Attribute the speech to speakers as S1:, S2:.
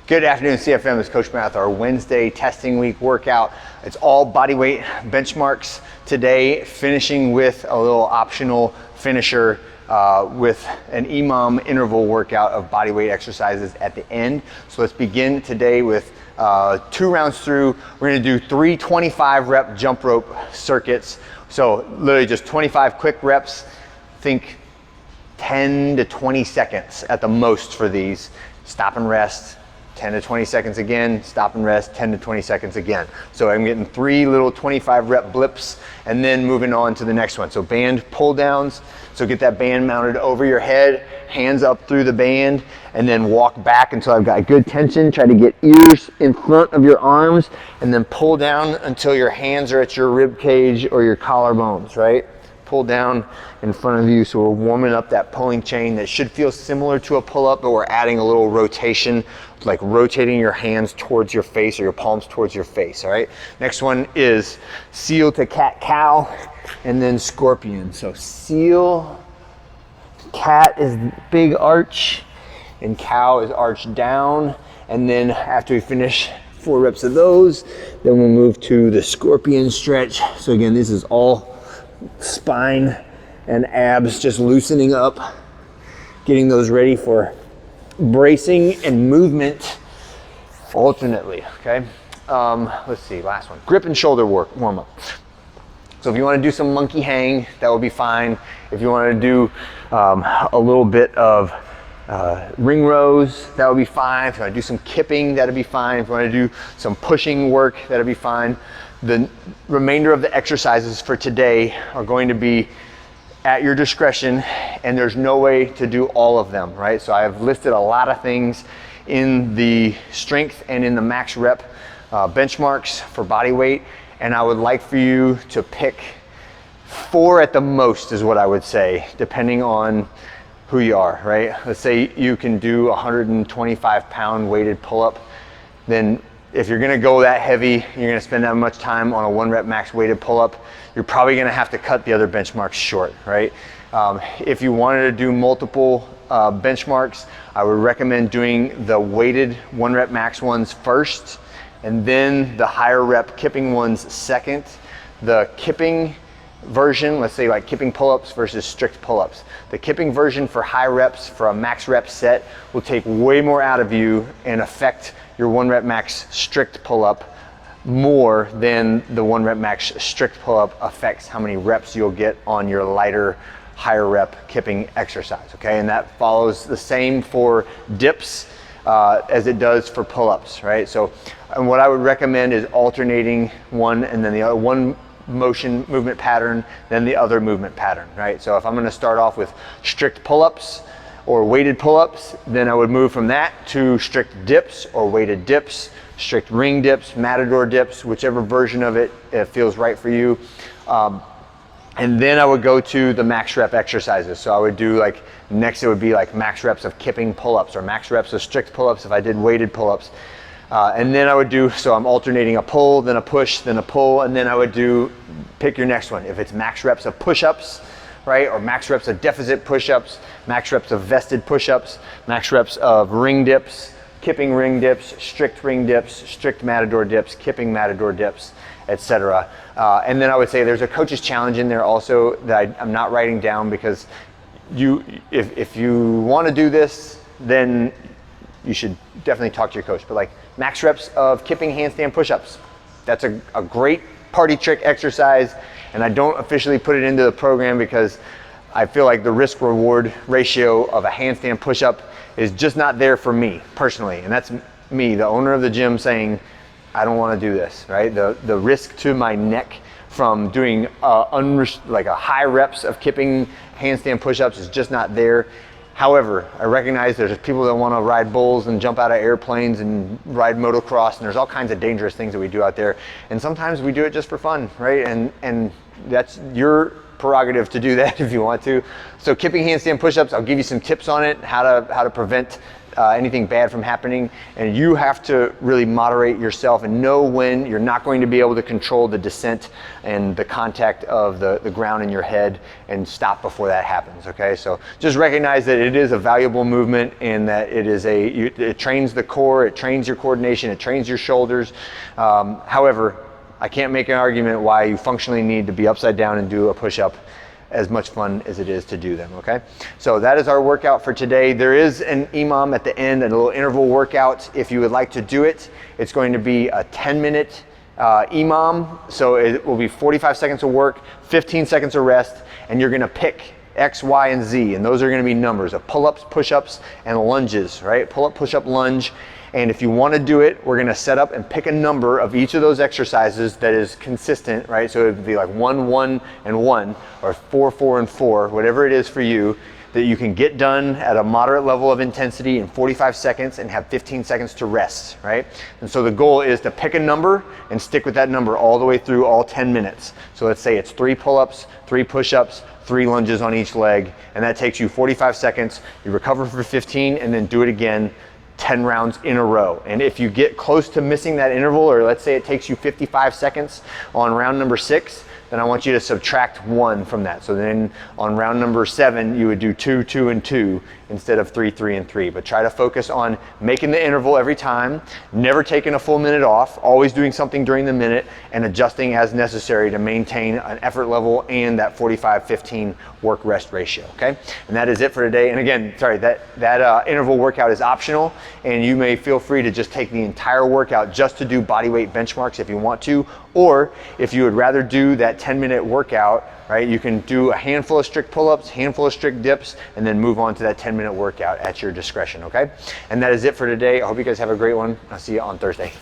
S1: Good afternoon, CFM. It's Coach Matt, our Wednesday testing week workout. It's all body weight benchmarks today, finishing with a little optional finisher with an EMOM interval workout of body weight exercises at the end. So let's begin today with 2 rounds through. We're gonna do 3 25 rep jump rope circuits. So literally just 25 quick reps. Think 10 to 20 seconds at the most for these. Stop and rest. 10 to 20 seconds again, stop and rest, 10 to 20 seconds again. So I'm getting 3 little 25 rep blips and then moving on to the next one. So band pull downs. So get that band mounted over your head, hands up through the band, and then walk back until I've got good tension. Try to get ears in front of your arms and then pull down until your hands are at your rib cage or your collarbones, right? Pull down in front of you. So we're warming up that pulling chain that should feel similar to a pull-up, but we're adding a little rotation, like rotating your hands towards your face or your palms towards your face, all right? Next one is seal to cat-cow and then scorpion. So seal, cat is big arch, and cow is arch down. And then after we finish 4 reps of those, then we'll move to the scorpion stretch. So again, this is all spine and abs just loosening up, getting those ready for bracing and movement alternately, okay? Let's see, last one. Grip and shoulder warm up. So if you want to do some monkey hang, that will be fine. If you want to do a little bit of ring rows, that would be fine. If you want to do some kipping, that'd be fine. If you want to do some pushing work, that'd be fine. The remainder of the exercises for today are going to be at your discretion, and there's no way to do all of them, right? So I have listed a lot of things in the strength and in the max rep benchmarks for body weight, and I would like for you to pick 4 at the most is what I would say, depending on who you are, right? Let's say you can do a 125-pound weighted pull-up, then if you're gonna go that heavy, you're gonna spend that much time on a 1 rep max weighted pull-up, you're probably gonna have to cut the other benchmarks short, right? If you wanted to do multiple benchmarks, I would recommend doing the weighted 1 rep max ones first, and then the higher rep kipping ones second. The kipping version, let's say like kipping pull-ups versus strict pull-ups. The kipping version for high reps for a max rep set will take way more out of you and affect your 1 rep max strict pull-up more than the 1 rep max strict pull-up affects how many reps you'll get on your lighter, higher rep kipping exercise, okay? And that follows the same for dips as it does for pull-ups, right? So and what I would recommend is alternating one and then the other, one movement pattern, then the other movement pattern, right? So if I'm gonna start off with strict pull-ups or weighted pull-ups, then I would move from that to strict dips or weighted dips, strict ring dips, matador dips, whichever version of it feels right for you. And then I would go to the max rep exercises. So I would do like, next it would be like max reps of kipping pull-ups or max reps of strict pull-ups if I did weighted pull-ups. And then I would do, so I'm alternating a pull, then a push, then a pull, and then I would do, pick your next one. If it's max reps of push-ups, right? Or max reps of deficit push-ups, max reps of vested push-ups, max reps of ring dips, kipping ring dips, strict matador dips, kipping matador dips, etc. And then I would say there's a coach's challenge in there also that I'm not writing down because if you want to do this, then you should definitely talk to your coach. But like max reps of kipping handstand push-ups, that's a great party trick exercise, and I don't officially put it into the program because I feel like the risk reward ratio of a handstand push-up is just not there for me personally. And that's me, the owner of the gym, saying, I don't want to do this, right? The risk to my neck from doing like a high reps of kipping handstand push-ups is just not there. However, I recognize there's people that want to ride bulls and jump out of airplanes and ride motocross, and there's all kinds of dangerous things that we do out there. And sometimes we do it just for fun, right? And that's your prerogative to do that if you want to. So kipping handstand push-ups, I'll give you some tips on it, how to prevent anything bad from happening, and you have to really moderate yourself and know when you're not going to be able to control the descent and the contact of the ground in your head, and stop before that happens, okay? So just recognize that it is a valuable movement, and that it trains the core, it trains your coordination, it trains your shoulders. However, I can't make an argument why you functionally need to be upside down and do a push-up, as much fun as it is to do them, okay? So that is our workout for today. There is an EMOM at the end, a little interval workout. If you would like to do it, it's going to be a 10-minute EMOM. So it will be 45 seconds of work, 15 seconds of rest, and you're gonna pick X, Y, and Z, and those are gonna be numbers of pull-ups, push-ups, and lunges, right? Pull-up, push-up, lunge. And if you want to do it, we're going to set up and pick a number of each of those exercises that is consistent, right? So it would be like 1, 1, and 1, or 4, 4, and 4, whatever it is for you, that you can get done at a moderate level of intensity in 45 seconds and have 15 seconds to rest, right? And so the goal is to pick a number and stick with that number all the way through all 10 minutes. So let's say it's 3 pull-ups, 3 push-ups, 3 lunges on each leg, and that takes you 45 seconds. You recover for 15 and then do it again 10 rounds in a row. And if you get close to missing that interval, or let's say it takes you 55 seconds on round number 6, then I want you to subtract 1 from that. So then on round number 7, you would do 2, 2, and 2 instead of 3, 3, and 3. But try to focus on making the interval every time, never taking a full minute off, always doing something during the minute, and adjusting as necessary to maintain an effort level and that 45-15 work-rest ratio, okay? And that is it for today. And again, sorry, that interval workout is optional, and you may feel free to just take the entire workout just to do bodyweight benchmarks if you want to, or if you would rather do that 10-minute workout, right, you can do a handful of strict pull-ups, handful of strict dips, and then move on to that 10-minute workout at your discretion, okay? And that is it for today. I hope you guys have a great one. I'll see you on Thursday.